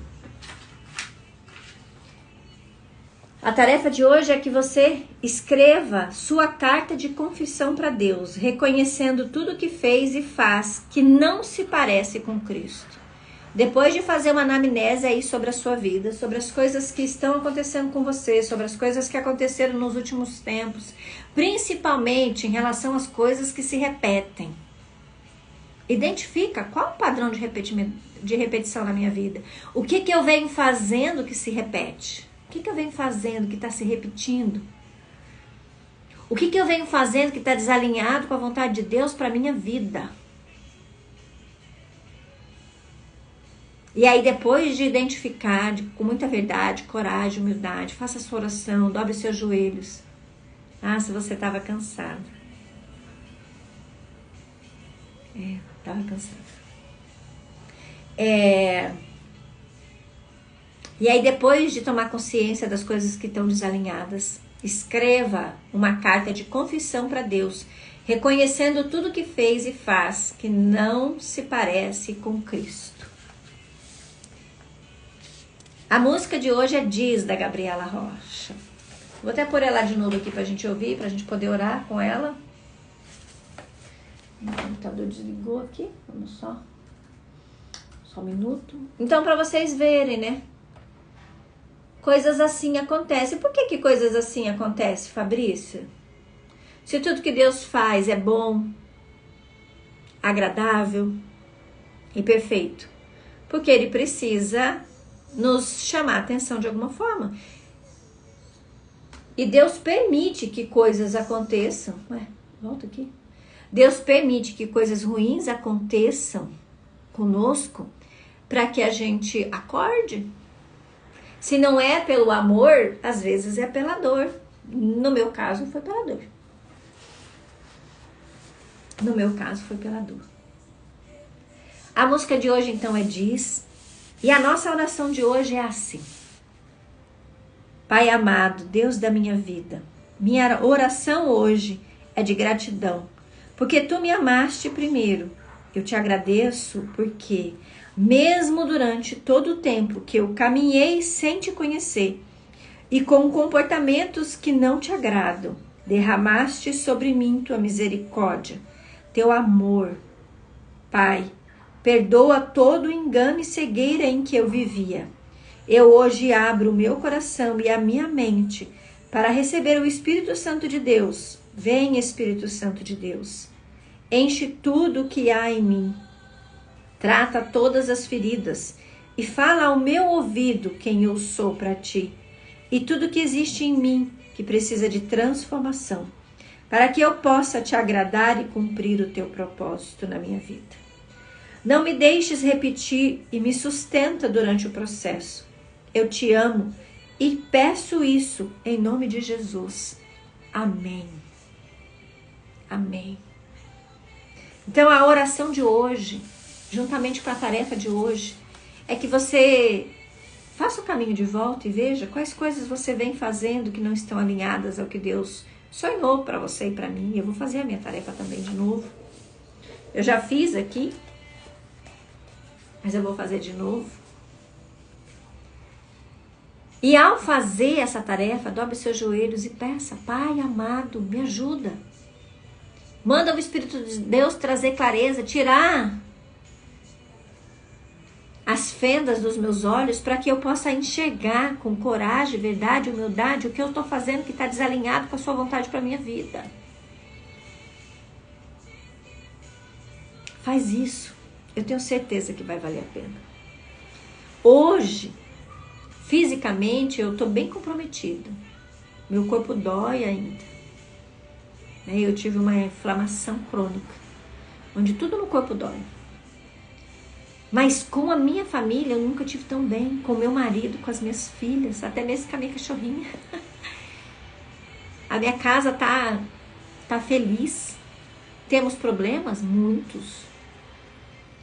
é que você escreva sua carta de confissão para Deus, reconhecendo tudo que fez e faz que não se parece com Cristo. Depois de fazer uma anamnese aí sobre a sua vida, sobre as coisas que estão acontecendo com você, sobre as coisas que aconteceram nos últimos tempos, principalmente em relação às coisas que se repetem. Identifica qual o padrão de repetição na minha vida. O que eu venho fazendo que se repete? O que eu venho fazendo que está se repetindo? O que eu venho fazendo que está desalinhado com a vontade de Deus para a minha vida? E aí, depois de identificar com muita verdade, coragem, humildade, faça a sua oração, dobre seus joelhos. Ah, se você estava cansado. Estava cansado. E aí, depois de tomar consciência das coisas que estão desalinhadas, escreva uma carta de confissão para Deus, reconhecendo tudo que fez e faz que não se parece com Cristo. A música de hoje é Diz, da Gabriela Rocha. Vou até pôr ela de novo aqui pra gente ouvir, pra gente poder orar com ela. O computador desligou aqui, vamos só um minuto. Então, pra vocês verem, né? Coisas assim acontecem. Por que coisas assim acontecem, Fabrícia? Se tudo que Deus faz é bom, agradável e perfeito. Porque Ele precisa nos chamar a atenção de alguma forma. E Deus permite que coisas aconteçam. Volta aqui. Deus permite que coisas ruins aconteçam conosco para que a gente acorde. Se não é pelo amor, às vezes é pela dor. No meu caso, foi pela dor. No meu caso, foi pela dor. A música de hoje, então, é Diz. E a nossa oração de hoje é assim. Pai amado, Deus da minha vida, minha oração hoje é de gratidão, porque Tu me amaste primeiro. Eu te agradeço porque, mesmo durante todo o tempo que eu caminhei sem Te conhecer e com comportamentos que não Te agradam, derramaste sobre mim Tua misericórdia, Teu amor. Pai, perdoa todo o engano e cegueira em que eu vivia. Eu hoje abro o meu coração e a minha mente para receber o Espírito Santo de Deus. Vem, Espírito Santo de Deus. Enche tudo o que há em mim. Trata todas as feridas. e fala ao meu ouvido quem eu sou para ti e tudo que existe em mim que precisa de transformação, para que eu possa te agradar e cumprir o teu propósito na minha vida. Não me deixes repetir e me sustenta durante o processo. Eu te amo e peço isso em nome de Jesus. Amém. Amém. Então a oração de hoje, juntamente com a tarefa de hoje, é que você faça o caminho de volta e veja quais coisas você vem fazendo que não estão alinhadas ao que Deus sonhou para você e para mim. Eu vou fazer a minha tarefa também de novo. Eu já fiz aqui, mas eu vou fazer de novo. E ao fazer essa tarefa, dobre seus joelhos e peça: Pai amado, me ajuda. Manda o Espírito de Deus trazer clareza, tirar as fendas dos meus olhos para que eu possa enxergar com coragem, verdade, humildade o que eu estou fazendo que está desalinhado com a sua vontade para a minha vida. Faz isso. Eu tenho certeza que vai valer a pena. Hoje, fisicamente, eu estou bem comprometida. Meu corpo dói ainda. Eu tive uma inflamação crônica, onde tudo no corpo dói. Mas com a minha família eu nunca tive tão bem. Com meu marido, com as minhas filhas, até mesmo com a minha cachorrinha. A minha casa tá feliz. Temos problemas? Muitos.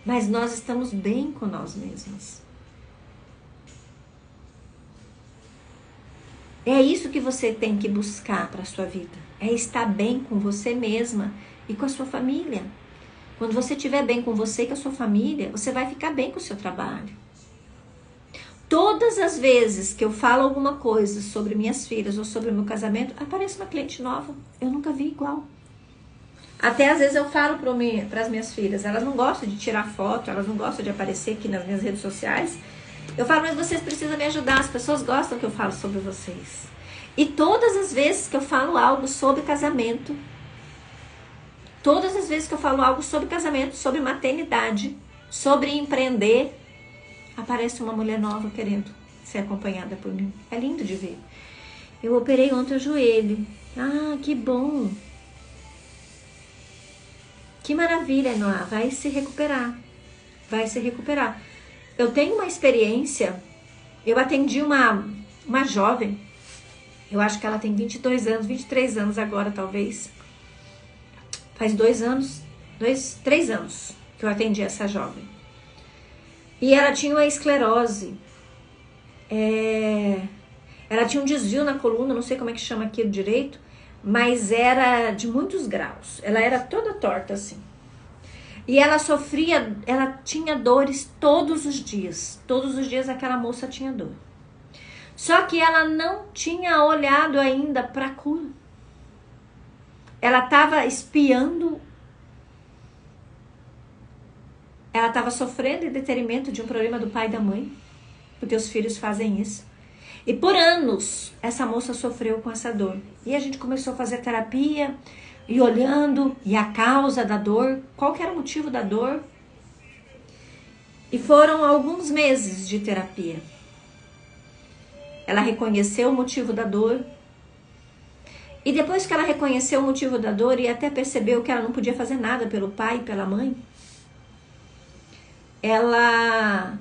Mas nós estamos bem com nós mesmos. É isso que você tem que buscar para a sua vida. É estar bem com você mesma e com a sua família. Quando você estiver bem com você e com a sua família, você vai ficar bem com o seu trabalho. Todas as vezes que eu falo alguma coisa sobre minhas filhas ou sobre o meu casamento, aparece uma cliente nova. Eu nunca vi igual. Até às vezes eu falo para as minhas filhas, elas não gostam de tirar foto, elas não gostam de aparecer aqui nas minhas redes sociais. Eu falo, mas vocês precisam me ajudar, as pessoas gostam que eu falo sobre vocês. E todas as vezes que eu falo algo sobre casamento, todas as vezes que eu falo algo sobre casamento, sobre maternidade, sobre empreender, aparece uma mulher nova querendo ser acompanhada por mim. É lindo de ver. Eu operei ontem o joelho. Ah, que bom. Que maravilha, Noah. Vai se recuperar. Vai se recuperar. Eu tenho uma experiência. Eu atendi uma jovem. Eu acho que ela tem 22 anos, 23 anos agora, talvez. Faz 3 anos que eu atendi essa jovem. E ela tinha uma esclerose. Ela tinha um desvio na coluna, não sei como é que chama aquilo direito, mas era de muitos graus. Ela era toda torta assim. E ela tinha dores todos os dias. Todos os dias aquela moça tinha dor. Só que ela não tinha olhado ainda para a cura. Ela estava espiando. Ela estava sofrendo em detrimento de um problema do pai e da mãe. Porque os filhos fazem isso. E por anos, essa moça sofreu com essa dor. E a gente começou a fazer terapia, e olhando, e a causa da dor, qual que era o motivo da dor. E foram alguns meses de terapia. Ela reconheceu o motivo da dor. E depois que ela reconheceu o motivo da dor e até percebeu que ela não podia fazer nada pelo pai e pela mãe, ela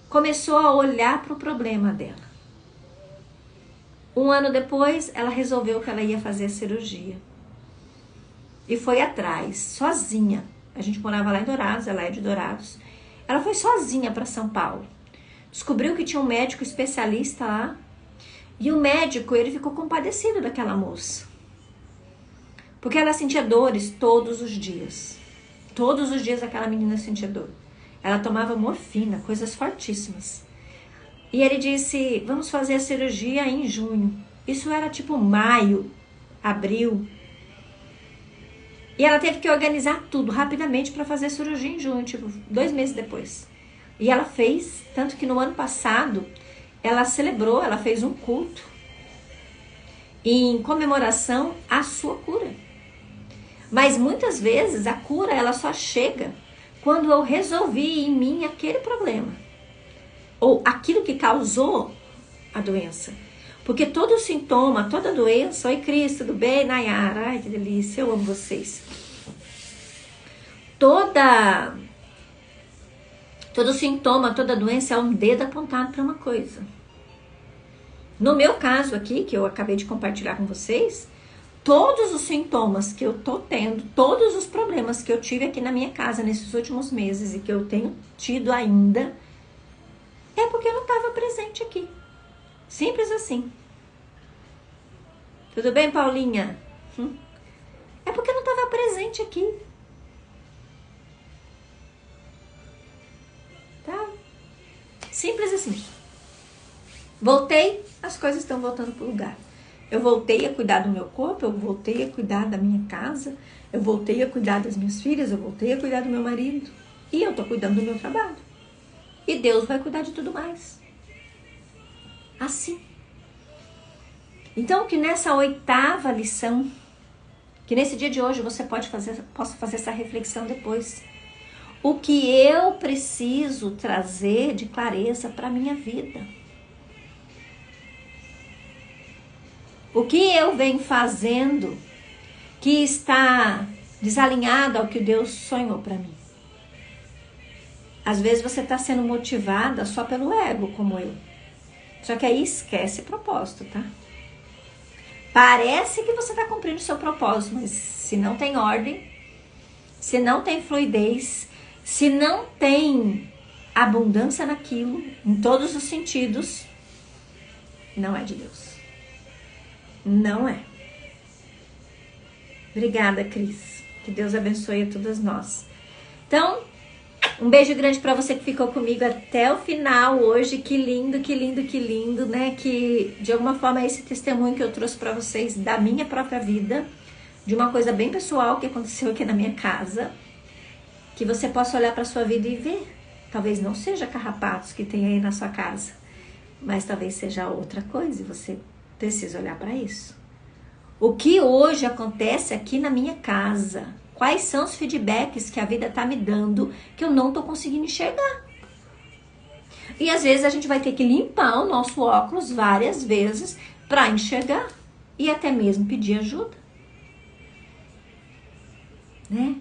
começou a olhar para o problema dela. Um ano depois, ela resolveu que ela ia fazer a cirurgia. E foi atrás, sozinha. A gente morava lá em Dourados, ela é de Dourados. Ela foi sozinha para São Paulo. Descobriu que tinha um médico especialista lá. E o médico, ele ficou compadecido daquela moça. Porque ela sentia dores todos os dias. Todos os dias aquela menina sentia dor. Ela tomava morfina, coisas fortíssimas. E ele disse, vamos fazer a cirurgia em junho. Isso era tipo maio, abril. E ela teve que organizar tudo rapidamente para fazer a cirurgia em junho, tipo 2 meses depois. E ela fez, tanto que no ano passado, ela celebrou, ela fez um culto em comemoração à sua cura. Mas muitas vezes a cura ela só chega quando eu resolvi em mim aquele problema. ou aquilo que causou a doença. Porque todo sintoma, toda doença... Oi, Cris, tudo bem? Nayara, ai, que delícia, eu amo vocês. Todo sintoma, toda doença é um dedo apontado para uma coisa. No meu caso aqui, que eu acabei de compartilhar com vocês, todos os sintomas que eu tô tendo, todos os problemas que eu tive aqui na minha casa nesses últimos meses e que eu tenho tido ainda, é porque eu não estava presente aqui. Simples assim. Tudo bem, Paulinha? É porque eu não estava presente aqui. Tá? Simples assim. Voltei, as coisas estão voltando pro lugar. Eu voltei a cuidar do meu corpo, eu voltei a cuidar da minha casa, eu voltei a cuidar das minhas filhas, eu voltei a cuidar do meu marido. E eu tô cuidando do meu trabalho. E Deus vai cuidar de tudo mais. Assim. Então, que nessa 8ª lição, que nesse dia de hoje você possa fazer essa reflexão depois. O que eu preciso trazer de clareza para a minha vida? O que eu venho fazendo que está desalinhado ao que Deus sonhou para mim? Às vezes você está sendo motivada só pelo ego, como eu. Só que aí esquece propósito, tá? Parece que você está cumprindo o seu propósito, mas se não tem ordem, se não tem fluidez, se não tem abundância naquilo, em todos os sentidos, não é de Deus. Não é. Obrigada, Cris. Que Deus abençoe a todas nós. Então, um beijo grande para você que ficou comigo até o final hoje. Que lindo, que lindo, que lindo, né? Que de alguma forma é esse testemunho que eu trouxe para vocês da minha própria vida, de uma coisa bem pessoal que aconteceu aqui na minha casa, que você possa olhar para sua vida e ver. Talvez não seja carrapatos que tem aí na sua casa, mas talvez seja outra coisa e você precisa olhar para isso. O que hoje acontece aqui na minha casa? Quais são os feedbacks que a vida tá me dando que eu não tô conseguindo enxergar? E às vezes a gente vai ter que limpar o nosso óculos várias vezes para enxergar e até mesmo pedir ajuda, né?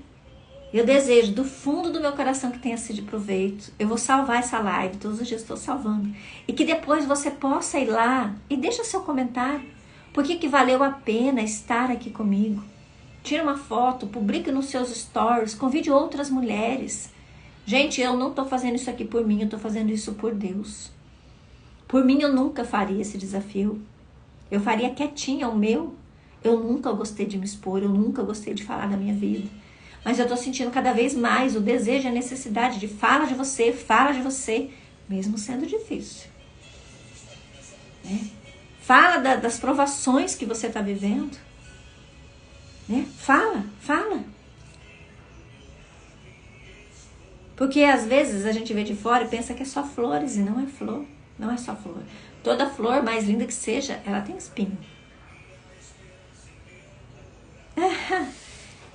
Eu desejo do fundo do meu coração que tenha sido de proveito. Eu vou salvar essa live, todos os dias estou salvando. E que depois você possa ir lá e deixa seu comentário. Por que valeu a pena estar aqui comigo? Tira uma foto, publique nos seus stories, convide outras mulheres. Gente, eu não estou fazendo isso aqui por mim, eu estou fazendo isso por Deus. Por mim eu nunca faria esse desafio. Eu faria quietinha o meu. Eu nunca gostei de me expor, eu nunca gostei de falar da minha vida. Mas eu estou sentindo cada vez mais o desejo e a necessidade de fala de você, mesmo sendo difícil. Né? Fala das provações que você está vivendo. Né? Fala. Porque às vezes a gente vê de fora e pensa que é só flores e não é flor. Não é só flor. Toda flor, mais linda que seja, ela tem espinho.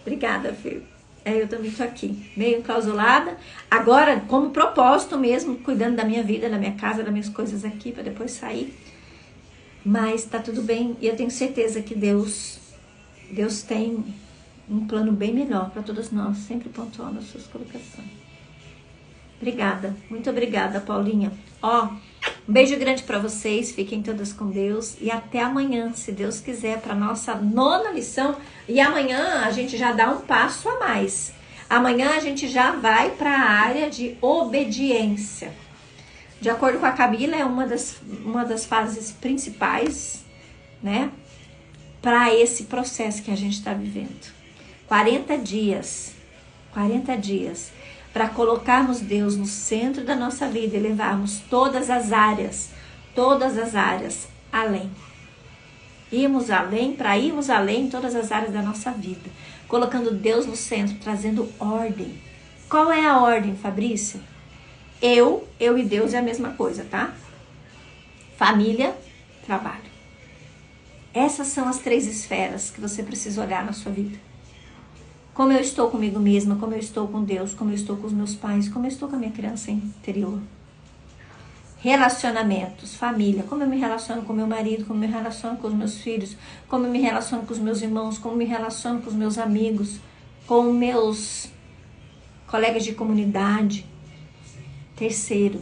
Obrigada, filho. Eu também tô aqui, meio enclausulada. Agora, como propósito mesmo, cuidando da minha vida, da minha casa, das minhas coisas aqui, para depois sair. Mas tá tudo bem. E eu tenho certeza que Deus tem um plano bem melhor para todos nós. Sempre pontuando as suas colocações. Obrigada. Muito obrigada, Paulinha. Um beijo grande para vocês. Fiquem todas com Deus. E até amanhã, se Deus quiser, para nossa 9ª lição. E amanhã a gente já dá um passo a mais. Amanhã a gente já vai para a área de obediência. De acordo com a Camila, é uma das fases principais, né? Para esse processo que a gente está vivendo. 40 dias. 40 dias. Para colocarmos Deus no centro da nossa vida e levarmos todas as áreas além. Irmos além, para irmos além em todas as áreas da nossa vida. Colocando Deus no centro, trazendo ordem. Qual é a ordem, Fabrícia? Eu e Deus é a mesma coisa, tá? Família, trabalho. Essas são as 3 esferas que você precisa olhar na sua vida. Como eu estou comigo mesma, como eu estou com Deus, como eu estou com os meus pais, como eu estou com a minha criança interior. Relacionamentos, família, como eu me relaciono com meu marido, como eu me relaciono com os meus filhos, como eu me relaciono com os meus irmãos, como eu me relaciono com os meus amigos, com meus colegas de comunidade. Terceiro,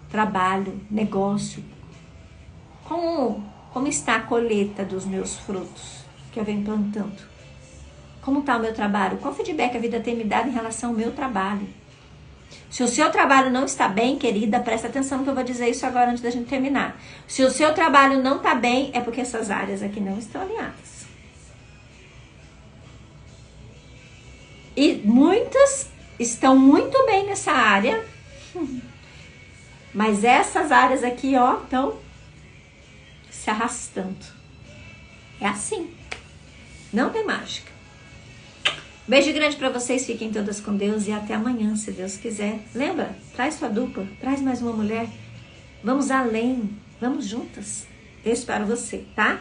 trabalho, negócio. Como está a colheita dos meus frutos que eu venho plantando? Como está o meu trabalho? Qual feedback a vida tem me dado em relação ao meu trabalho? Se o seu trabalho não está bem, querida, presta atenção no que eu vou dizer isso agora antes da gente terminar. Se o seu trabalho não está bem, é porque essas áreas aqui não estão alinhadas. E muitas estão muito bem nessa área, mas essas áreas aqui, ó, estão se arrastando. É assim. Não tem mágica. Beijo grande pra vocês, fiquem todas com Deus e até amanhã, se Deus quiser. Lembra? Traz sua dupla, traz mais uma mulher. Vamos além, vamos juntas. Eu espero você, tá?